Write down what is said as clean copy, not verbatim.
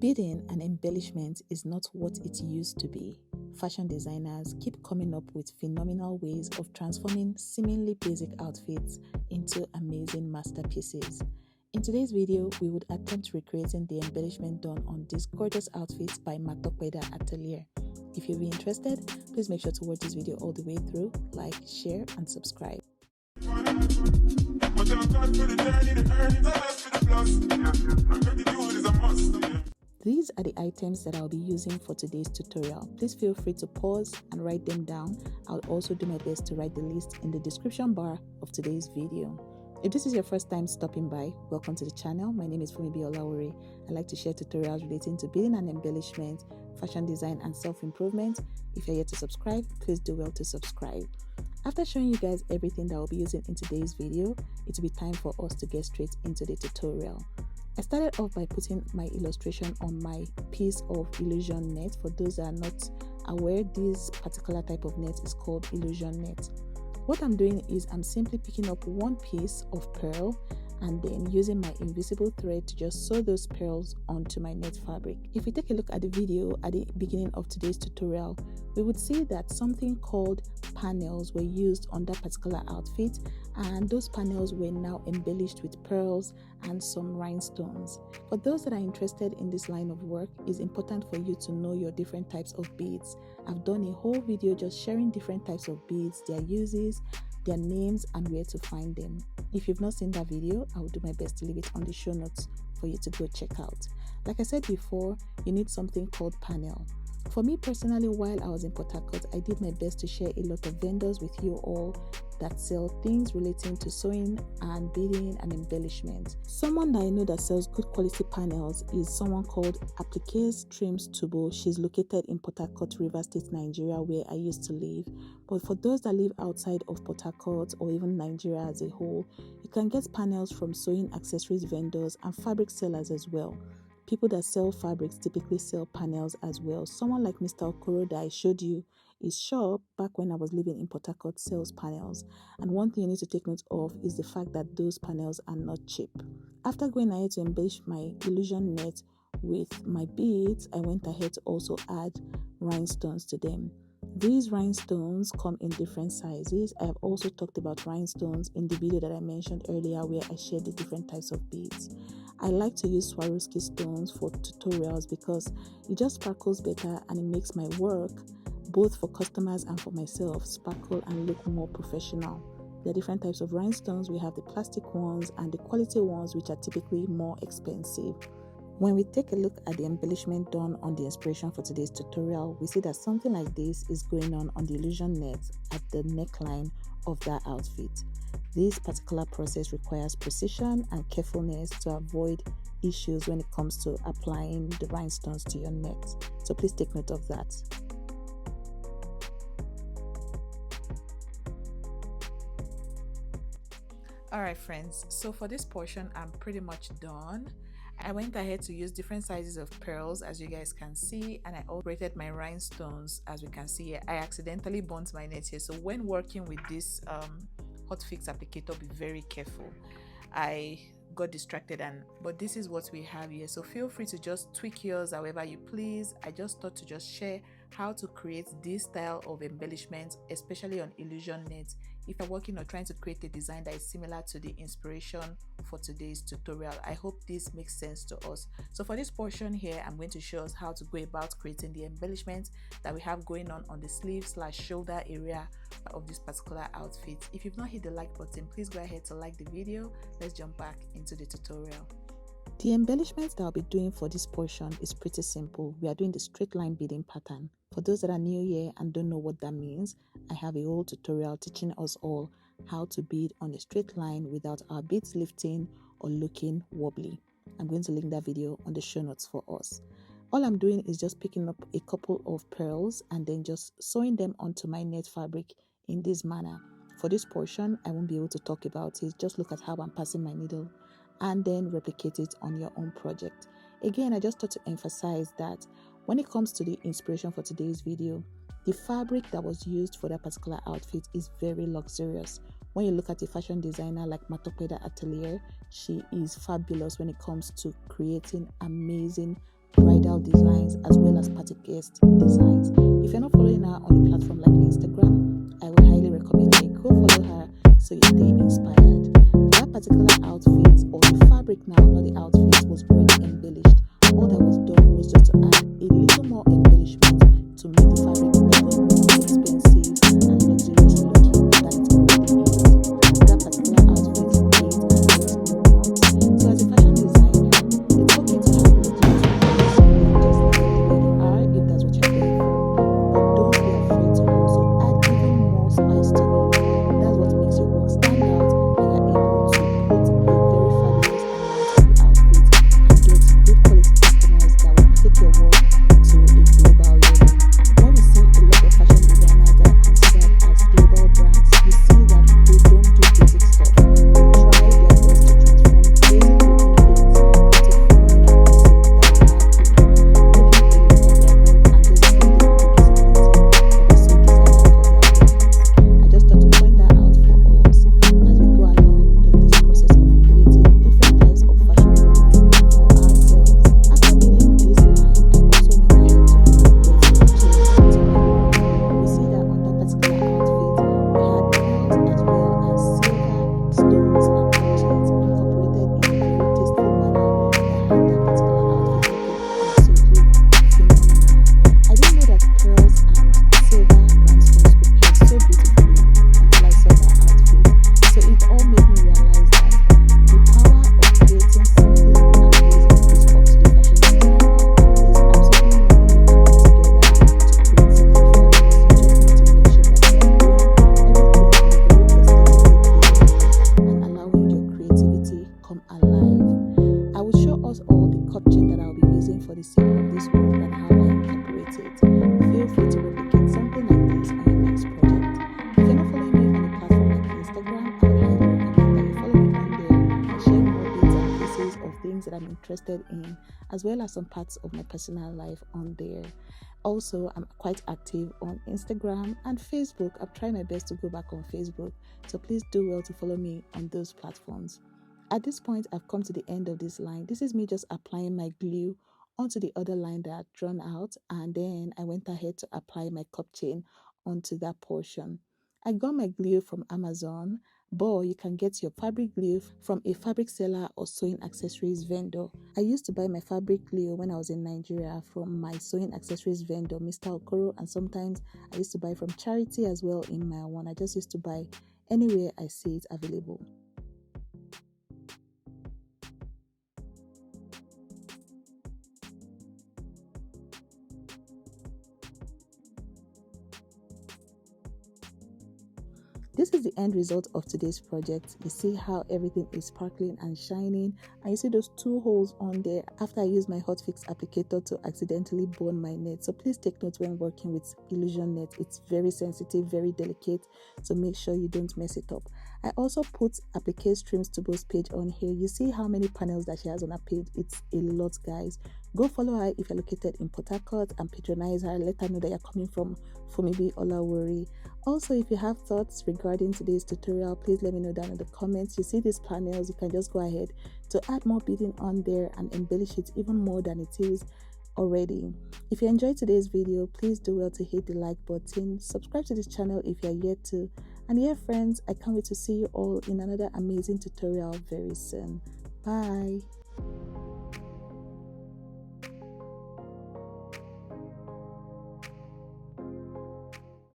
Beading and embellishment is not what it used to be. Fashion designers keep coming up with phenomenal ways of transforming seemingly basic outfits into amazing masterpieces. In today's video, we would attempt recreating the embellishment done on these gorgeous outfits by AUTOGELE Atelier. If you'll be interested, please make sure to watch this video all the way through, like, share, and subscribe. These are the items that I'll be using for today's tutorial. Please feel free to pause and write them down. I'll also do my best to write the list in the description bar of today's video. If this is your first time stopping by, welcome to the channel. My name is Funmibi Olawore. I like to share tutorials relating to beading and embellishment, fashion design, and self-improvement. If you're yet to subscribe, please do well to subscribe. After showing you guys everything that I'll be using in today's video, it will be time for us to get straight into the tutorial. I started off by putting my illustration on my piece of illusion net. For those that are not aware, this particular type of net is called illusion net. What I'm doing is I'm simply picking up one piece of pearl and then using my invisible thread to just sew those pearls onto my net fabric. If we take a look at the video at the beginning of today's tutorial, we would see that something called panels were used on that particular outfit, and those panels were now embellished with pearls and some rhinestones. For those that are interested in this line of work, it's important for you to know your different types of beads. I've done a whole video just sharing different types of beads, their uses, their names, and where to find them. If you've not seen that video, I will do my best to leave it on the show notes for you to go check out. Like I said before, you need something called panel. For me personally, while I was in Port Harcourt, I did my best to share a lot of vendors with you all that sell things relating to sewing and beading and embellishment. Someone that I know that sells good quality panels is someone called APPLIQUÉS Trims Tubo. She's located in Port Harcourt, Rivers State, Nigeria, where I used to live. But for those that live outside of Port Harcourt or even Nigeria as a whole, you can get panels from sewing accessories vendors and fabric sellers as well. People that sell fabrics typically sell panels as well. Someone like Mr. Okoro that I showed you, his shop back when I was living in Port Harcourt sells panels. And one thing you need to take note of is the fact that those panels are not cheap. After going ahead to embellish my illusion net with my beads, I went ahead to also add rhinestones to them. These rhinestones come in different sizes. I have also talked about rhinestones in the video that I mentioned earlier where I shared the different types of beads. I like to use Swarovski stones for tutorials because it just sparkles better and it makes my work, both for customers and for myself, sparkle and look more professional. There are different types of rhinestones. We have the plastic ones and the quality ones, which are typically more expensive. When we take a look at the embellishment done on the inspiration for today's tutorial, we see that something like this is going on the illusion net at the neckline of that outfit. This particular process requires precision and carefulness to avoid issues when it comes to applying the rhinestones to your net. So please take note of that. Alright friends, so for this portion I'm pretty much done. I went ahead to use different sizes of pearls as you guys can see, and I operated my rhinestones as we can see here. I accidentally burnt my net here, so when working with this hot fix applicator, be very careful. I got distracted, but this is what we have here, so feel free to just tweak yours however you please. I just thought to just share how to create this style of embellishment, especially on illusion nets, if you're working or trying to create a design that is similar to the inspiration for today's tutorial. I hope this makes sense to us. So for this portion here, I'm going to show us how to go about creating the embellishment that we have going on the sleeve/shoulder area of this particular outfit. If you've not hit the like button, please go ahead to like the video. Let's jump back into the tutorial. The embellishment that I'll be doing for this portion is pretty simple. We are doing the straight line beading pattern. For those that are new here and don't know what that means, I have a whole tutorial teaching us all how to bead on a straight line without our beads lifting or looking wobbly. I'm going to link that video on the show notes for us. All I'm doing is just picking up a couple of pearls and then just sewing them onto my net fabric in this manner. For this portion, I won't be able to talk about it. Just look at how I'm passing my needle and then replicate it on your own project. Again, I just thought to emphasize that when it comes to the inspiration for today's video, the fabric that was used for that particular outfit is very luxurious. When you look at a fashion designer like AUTOGELE Atelier, she is fabulous when it comes to creating amazing bridal designs as well as party guest designs. If you're not following her on a platform like Instagram, I would highly recommend you go follow her so you stay inspired. That particular outfit, or the fabric now, not the outfit, was already embellished. All that was done was just to add a little more embellishment to make the fabric even more expensive and luxurious looking than it already is. That particular outfit made and looks no more. So as a fashion designer, it's okay to have luxurious embellishment just like the way they are if that's what you're going for. But don't be afraid to also add even more spice to it. That's what makes your work stand out, and you're able to put a very fabulous amount on the outfit and get good quality customers that will take your work to a global level. When we see a lot of fashion designers that are considered as global brands, you see that they don't do basic stuff. They try their best to transform basic looking things into phenomenal pieces that will have people taking a look at their work and just feeling the visibility that is so designed for their business. I just thought to point that out for us as we go along in this process of creating different types of fashion brands for ourselves. After beading this line, I also went ahead to incorporate chains into my work. We see that on that particular outfit, we had pearls as well as silver, stones, and chains incorporated in a very tasteful manner that had that particular outfit looking absolutely phenomenal. I didn't know that pearls and silver rhinestones could pair so beautifully until I saw that outfit. So it all made me realize that the power of creating something amazing is up to the fashion designer. There's absolutely nothing you can put together to create something fabulous. You just need to make sure that you're doing everything in a very aesthetically pleasing way and allowing your creativity come alive. I will show us all the cup chain that I'll be using for the sake of this work and how I incorporate it. Feel free to replicate something like this on your next project. If you're not following me on a platform like Instagram, I would highly recommend that you follow me on there and share more bits and pieces of things that I'm interested in, as well as some parts of my personal life on there. Also, I'm quite active on Instagram and Facebook. I'm trying my best to go back on Facebook, so please do well to follow me on those platforms. At this point, I've come to the end of this line. This is me just applying my glue onto the other line that I'd drawn out, and then I went ahead to apply my cup chain onto that portion. I got my glue from Amazon, but you can get your fabric glue from a fabric seller or sewing accessories vendor. I used to buy my fabric glue when I was in Nigeria from my sewing accessories vendor, Mr. Okoro, and sometimes I used to buy from Charity as well in my one. I just used to buy anywhere I see it available. This is the end result of today's project. You see how everything is sparkling and shining, and you see those two holes on there after I used my hotfix applicator to accidentally burn my net. So please take note when working with illusion net. It's very sensitive, very delicate, so make sure you don't mess it up. I also put APPLIQUÉS trims to both page on here. You see how many panels that she has on her page. It's a lot, guys. Go follow her if you're located in Port Harcourt and patronize her. Let her know that you're coming from Funmibi, Olawore. Also, if you have thoughts regarding today's tutorial, please let me know down in the comments. You see these panels, you can just go ahead to add more beading on there and embellish it even more than it is already. If you enjoyed today's video, please do well to hit the like button, subscribe to this channel if you're yet to, and yeah friends, I can't wait to see you all in another amazing tutorial very soon. Bye.